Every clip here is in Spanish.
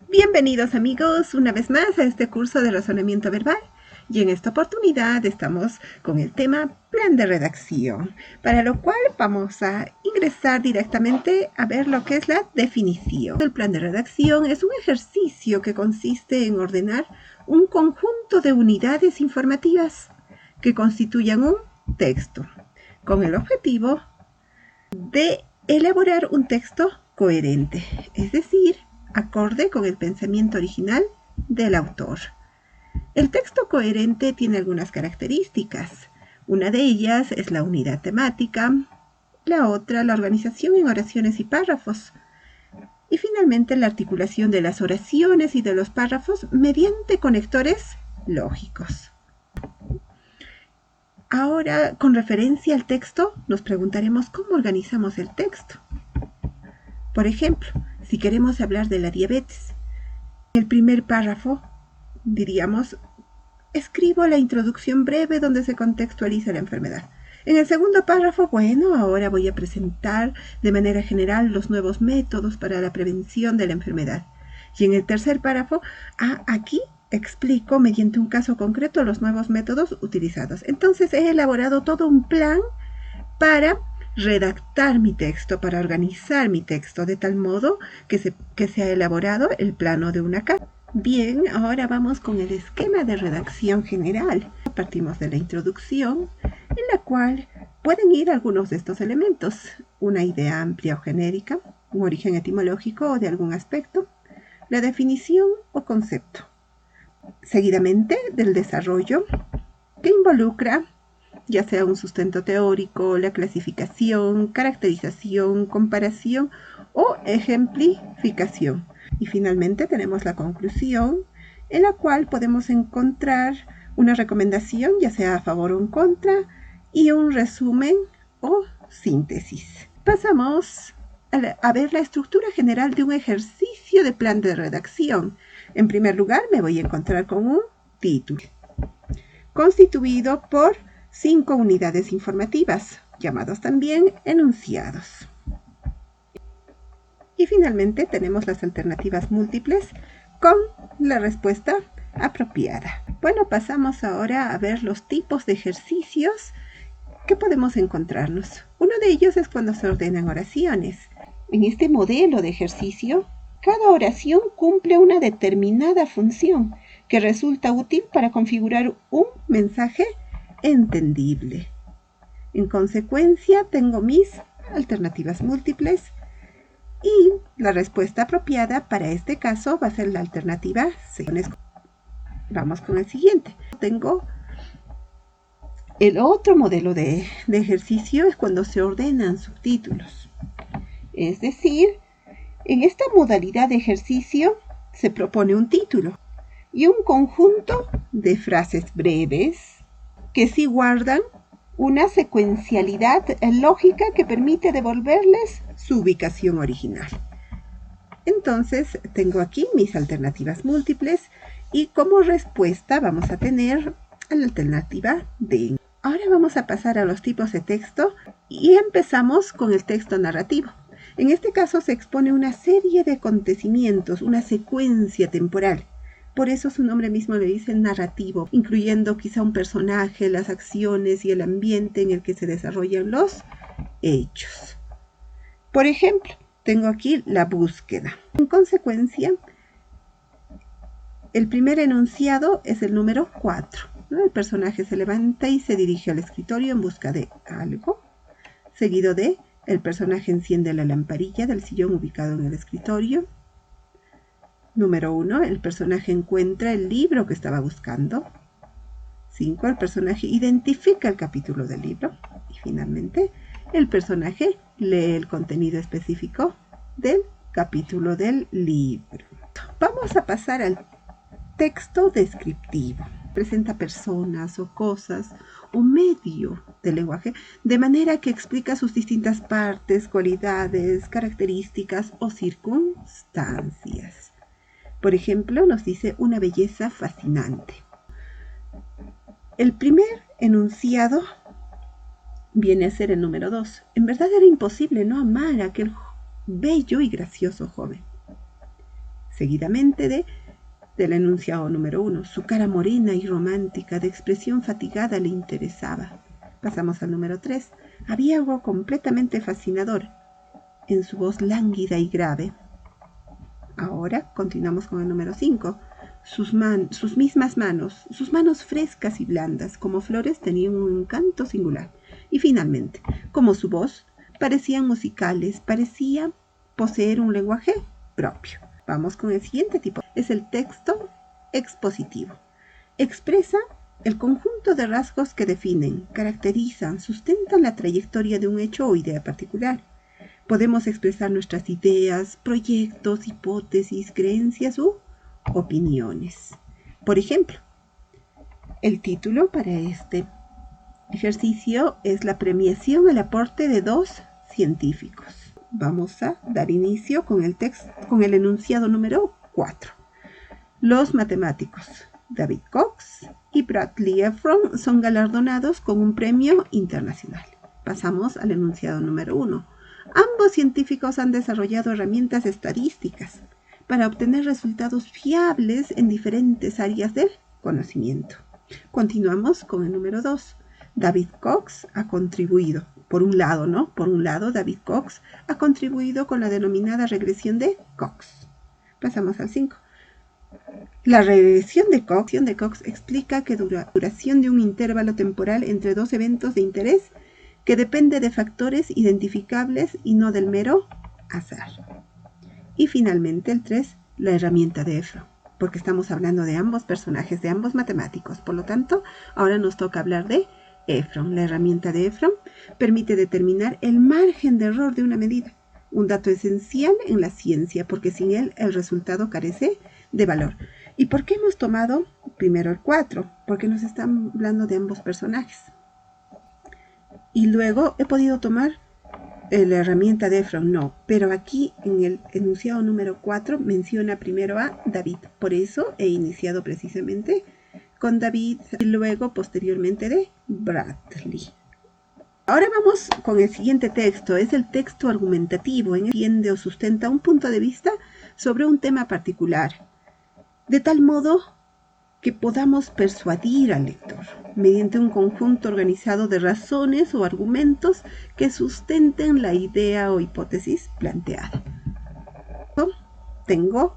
Bienvenidos amigos una vez más a este curso de razonamiento verbal y en esta oportunidad estamos con el tema plan de redacción, para lo cual vamos a ingresar directamente a ver lo que es la definición. El plan de redacción es un ejercicio que consiste en ordenar un conjunto de unidades informativas que constituyan un texto, con el objetivo de elaborar un texto coherente, es decir, acorde con el pensamiento original del autor. El texto coherente tiene algunas características. Una de ellas es la unidad temática, la otra la organización en oraciones y párrafos, y finalmente la articulación de las oraciones y de los párrafos mediante conectores lógicos. Ahora, con referencia al texto, nos preguntaremos cómo organizamos el texto. Por ejemplo, si queremos hablar de la diabetes, en el primer párrafo diríamos, escribo la introducción breve donde se contextualiza la enfermedad. En el segundo párrafo, ahora voy a presentar de manera general los nuevos métodos para la prevención de la enfermedad. Y en el tercer párrafo, aquí explico mediante un caso concreto los nuevos métodos utilizados. Entonces he elaborado todo un plan para redactar mi texto, para organizar mi texto, de tal modo que se ha elaborado el plano de una carta. Bien, ahora vamos con el esquema de redacción general. Partimos de la introducción, en la cual pueden ir algunos de estos elementos: una idea amplia o genérica, un origen etimológico o de algún aspecto, la definición o concepto. Seguidamente del desarrollo, que involucra ya sea un sustento teórico, la clasificación, caracterización, comparación o ejemplificación. Y finalmente tenemos la conclusión, en la cual podemos encontrar una recomendación, ya sea a favor o en contra, y un resumen o síntesis. Pasamos a ver la estructura general de un ejercicio de plan de redacción. En primer lugar, me voy a encontrar con un título, constituido por 5 unidades informativas, llamados también enunciados. Y finalmente tenemos las alternativas múltiples con la respuesta apropiada. Bueno, pasamos ahora a ver los tipos de ejercicios que podemos encontrarnos. Uno de ellos es cuando se ordenan oraciones. En este modelo de ejercicio, cada oración cumple una determinada función que resulta útil para configurar un mensaje entendible. En consecuencia, tengo mis alternativas múltiples y la respuesta apropiada para este caso va a ser la alternativa C. Vamos con el siguiente. Tengo el otro modelo de ejercicio, es cuando se ordenan subtítulos. Es decir, en esta modalidad de ejercicio se propone un título y un conjunto de frases breves que sí guardan una secuencialidad lógica que permite devolverles su ubicación original. Entonces, tengo aquí mis alternativas múltiples y como respuesta vamos a tener la alternativa D. Ahora vamos a pasar a los tipos de texto y empezamos con el texto narrativo. En este caso se expone una serie de acontecimientos, una secuencia temporal. Por eso su nombre mismo le dice narrativo, incluyendo quizá un personaje, las acciones y el ambiente en el que se desarrollan los hechos. Por ejemplo, tengo aquí la búsqueda. En consecuencia, el primer enunciado es el número 4. El personaje se levanta y se dirige al escritorio en busca de algo, seguido de el personaje enciende la lamparilla del sillón ubicado en el escritorio. Número 1, el personaje encuentra el libro que estaba buscando. 5, el personaje identifica el capítulo del libro. Y finalmente, el personaje lee el contenido específico del capítulo del libro. Vamos a pasar al texto descriptivo. Presenta personas o cosas o medio del lenguaje de manera que explica sus distintas partes, cualidades, características o circunstancias. Por ejemplo, nos dice una belleza fascinante. El primer enunciado viene a ser el número 2. En verdad era imposible no amar a aquel bello y gracioso joven. Seguidamente del enunciado número 1. Su cara morena y romántica, de expresión fatigada, le interesaba. Pasamos al número 3. Había algo completamente fascinador en su voz lánguida y grave. Ahora continuamos con el número 5. Sus manos frescas y blandas como flores, tenían un encanto singular. Y finalmente, como su voz, parecían musicales, parecía poseer un lenguaje propio. Vamos con el siguiente tipo. Es el texto expositivo. Expresa el conjunto de rasgos que definen, caracterizan, sustentan la trayectoria de un hecho o idea particular. Podemos expresar nuestras ideas, proyectos, hipótesis, creencias u opiniones. Por ejemplo, el título para este ejercicio es la premiación al aporte de 2 científicos. Vamos a dar inicio con el enunciado número 4. Los matemáticos David Cox y Bradley Efron son galardonados con un premio internacional. Pasamos al enunciado número 1. Ambos científicos han desarrollado herramientas estadísticas para obtener resultados fiables en diferentes áreas del conocimiento. Continuamos con el número 2. David Cox ha contribuido, por un lado, David Cox ha contribuido con la denominada regresión de Cox. Pasamos al 5. La regresión de Cox explica que duración de un intervalo temporal entre dos eventos de interés que depende de factores identificables y no del mero azar. Y finalmente el 3, la herramienta de Efron, porque estamos hablando de ambos personajes, de ambos matemáticos. Por lo tanto, ahora nos toca hablar de Efron. La herramienta de Efron permite determinar el margen de error de una medida, un dato esencial en la ciencia, porque sin él el resultado carece de valor. ¿Y por qué hemos tomado primero el 4? Porque nos están hablando de ambos personajes. Y luego he podido tomar la herramienta de Efron, no, pero aquí en el enunciado número 4 menciona primero a David. Por eso he iniciado precisamente con David y luego posteriormente de Bradley. Ahora vamos con el siguiente texto. Es el texto argumentativo, en el que defiende o sustenta un punto de vista sobre un tema particular, de tal modo que podamos persuadir al lector mediante un conjunto organizado de razones o argumentos que sustenten la idea o hipótesis planteada. Tengo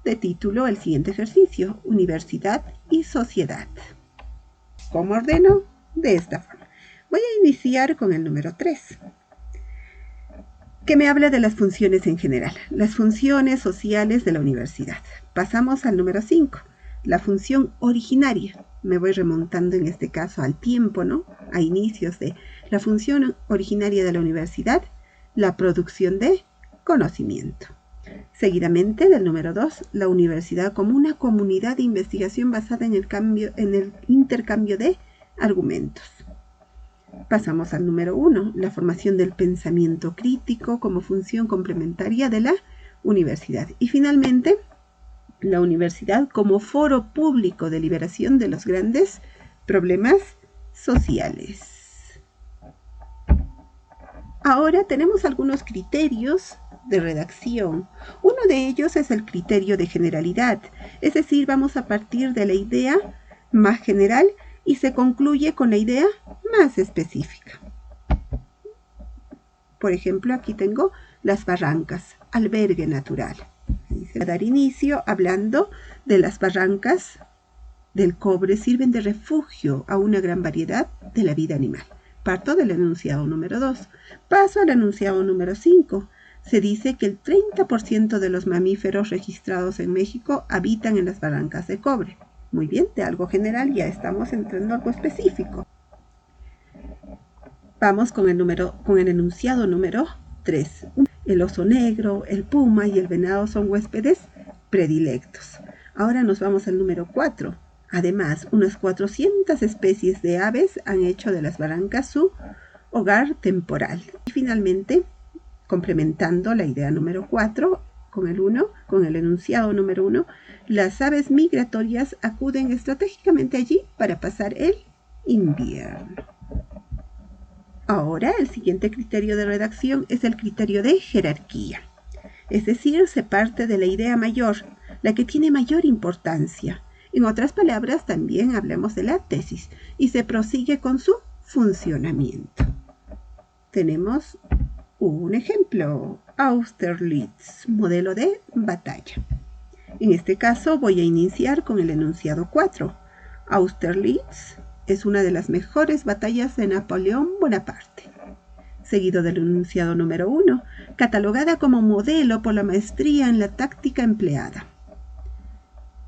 de título el siguiente ejercicio: Universidad y sociedad. ¿Cómo ordeno? De esta forma. Voy a iniciar con el número 3, que me habla de las funciones en general, las funciones sociales de la universidad. Pasamos al número 5. La función originaria. Me voy remontando en este caso al tiempo, ¿no? A inicios de la función originaria de la universidad, la producción de conocimiento. Seguidamente, del número 2, la universidad como una comunidad de investigación basada en el intercambio de argumentos. Pasamos al número 1, la formación del pensamiento crítico como función complementaria de la universidad. Y finalmente, la universidad como foro público de liberación de los grandes problemas sociales. Ahora tenemos algunos criterios de redacción. Uno de ellos es el criterio de generalidad, es decir, vamos a partir de la idea más general y se concluye con la idea más específica. Por ejemplo, aquí tengo las barrancas, albergue natural. Voy a dar inicio hablando de las barrancas del cobre, sirven de refugio a una gran variedad de la vida animal. Parto del enunciado número 2. Paso al enunciado número 5. Se dice que el 30% de los mamíferos registrados en México habitan en las barrancas de cobre. Muy bien, de algo general ya estamos entrando a algo específico. Vamos con el enunciado número 3. El oso negro, el puma y el venado son huéspedes predilectos. Ahora nos vamos al número 4. Además, unas 400 especies de aves han hecho de las barrancas su hogar temporal. Y finalmente, complementando la idea número 4 con el enunciado número 1, las aves migratorias acuden estratégicamente allí para pasar el invierno. Ahora, el siguiente criterio de redacción es el criterio de jerarquía. Es decir, se parte de la idea mayor, la que tiene mayor importancia. En otras palabras, también hablamos de la tesis y se prosigue con su funcionamiento. Tenemos un ejemplo, Austerlitz, modelo de batalla. En este caso voy a iniciar con el enunciado 4. Austerlitz es una de las mejores batallas de Napoleón Bonaparte. Seguido del enunciado número 1, catalogada como modelo por la maestría en la táctica empleada.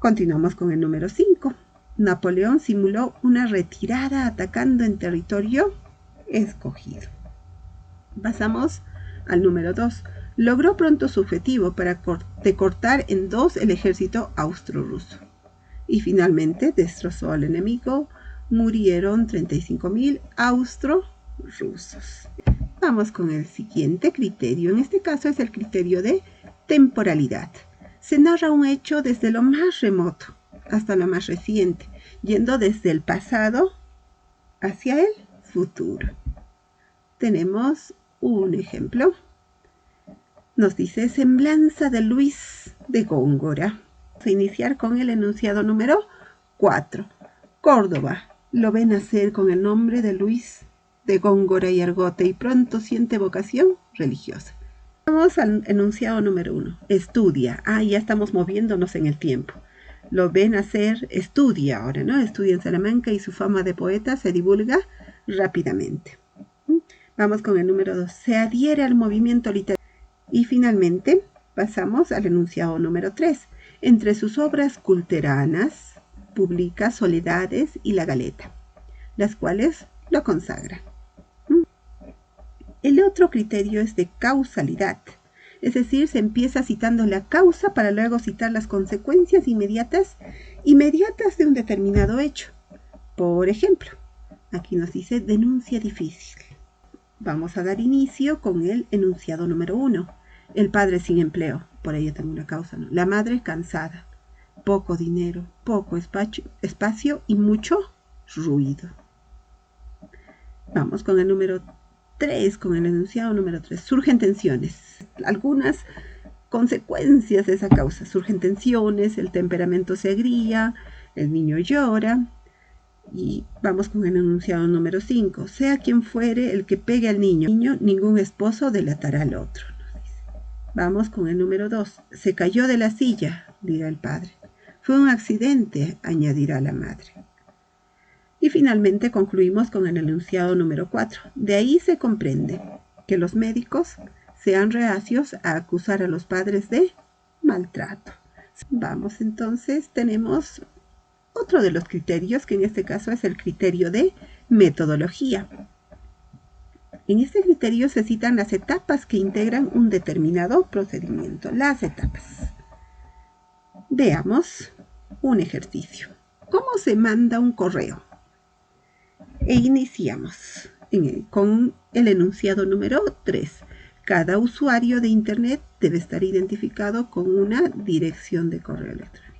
Continuamos con el número 5. Napoleón simuló una retirada atacando en territorio escogido. Pasamos al número 2. Logró pronto su objetivo para cortar en dos el ejército austro-ruso. Y finalmente destrozó al enemigo. Murieron 35.000 austro-rusos. Vamos con el siguiente criterio. En este caso es el criterio de temporalidad. Se narra un hecho desde lo más remoto hasta lo más reciente, yendo desde el pasado hacia el futuro. Tenemos un ejemplo. Nos dice semblanza de Luis de Góngora. Vamos a iniciar con el enunciado número 4. Córdoba lo ve nacer con el nombre de Luis de Góngora y Argote y pronto siente vocación religiosa. Vamos al enunciado número 1. Estudia. Ya estamos moviéndonos en el tiempo. Lo ve nacer, estudia ahora, ¿no? Estudia en Salamanca y su fama de poeta se divulga rápidamente. Vamos con el número 2. Se adhiere al movimiento literario. Y finalmente pasamos al enunciado número 3. Entre sus obras culteranas publica Soledades y La Galeta, las cuales lo consagran. El otro criterio es de causalidad, es decir, se empieza citando la causa para luego citar las consecuencias inmediatas de un determinado hecho. Por ejemplo, aquí nos dice denuncia difícil. Vamos a dar inicio con el enunciado número 1. El padre sin empleo, por ahí tengo una causa, ¿no? La madre cansada, poco dinero, poco espacio y mucho ruido. Vamos con el número 3, con el enunciado número 3. Surgen tensiones. Algunas consecuencias de esa causa. Surgen tensiones, el temperamento se agria, el niño llora. Y vamos con el enunciado número 5. Sea quien fuere el que pegue al niño, ningún esposo delatará al otro. Vamos con el número 2. Se cayó de la silla, dirá el padre. Fue un accidente, añadirá la madre. Y finalmente concluimos con el enunciado número 4. De ahí se comprende que los médicos sean reacios a acusar a los padres de maltrato. Vamos entonces, tenemos otro de los criterios, que en este caso es el criterio de metodología. En este criterio se citan las etapas que integran un determinado procedimiento. Las etapas. Veamos un ejercicio. ¿Cómo se manda un correo? E iniciamos con el enunciado número 3. Cada usuario de Internet debe estar identificado con una dirección de correo electrónico.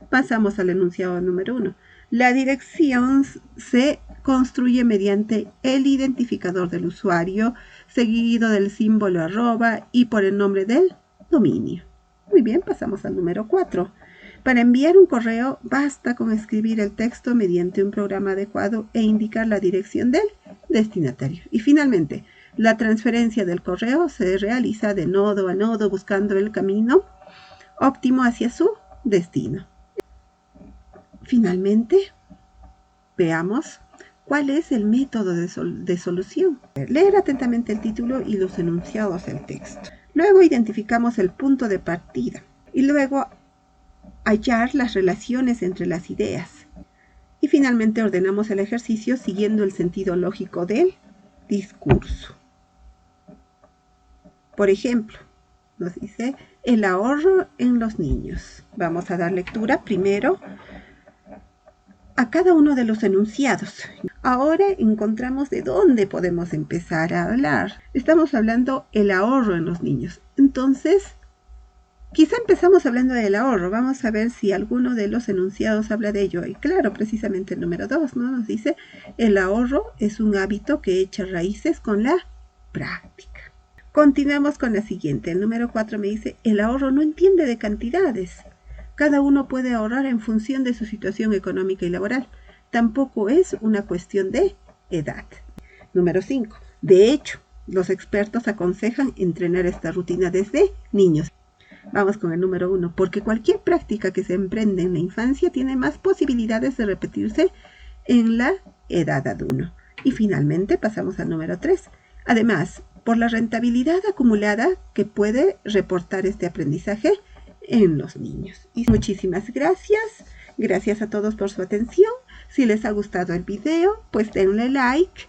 Pasamos al enunciado número 1. La dirección se construye mediante el identificador del usuario, seguido del símbolo @ y por el nombre del dominio. Muy bien, pasamos al número 4. Para enviar un correo basta con escribir el texto mediante un programa adecuado e indicar la dirección del destinatario. Y finalmente, la transferencia del correo se realiza de nodo a nodo buscando el camino óptimo hacia su destino. Finalmente, veamos cuál es el método de solución. Leer atentamente el título y los enunciados del texto. Luego identificamos el punto de partida y luego hallar las relaciones entre las ideas. Y finalmente ordenamos el ejercicio siguiendo el sentido lógico del discurso. Por ejemplo, nos dice el ahorro en los niños. Vamos a dar lectura primero a cada uno de los enunciados. Ahora encontramos de dónde podemos empezar a hablar. Estamos hablando el ahorro en los niños. Entonces, quizá empezamos hablando del ahorro. Vamos a ver si alguno de los enunciados habla de ello. Y claro, precisamente el número 2, ¿no? Nos dice, el ahorro es un hábito que echa raíces con la práctica. Continuamos con la siguiente. El número 4 me dice, el ahorro no entiende de cantidades. Cada uno puede ahorrar en función de su situación económica y laboral. Tampoco es una cuestión de edad. Número 5. De hecho, los expertos aconsejan entrenar esta rutina desde niños. Vamos con el número 1. Porque cualquier práctica que se emprende en la infancia tiene más posibilidades de repetirse en la edad adulta. Y finalmente pasamos al número 3. Además, por la rentabilidad acumulada que puede reportar este aprendizaje en los niños. Y muchísimas gracias. Gracias a todos por su atención. Si les ha gustado el video, pues denle like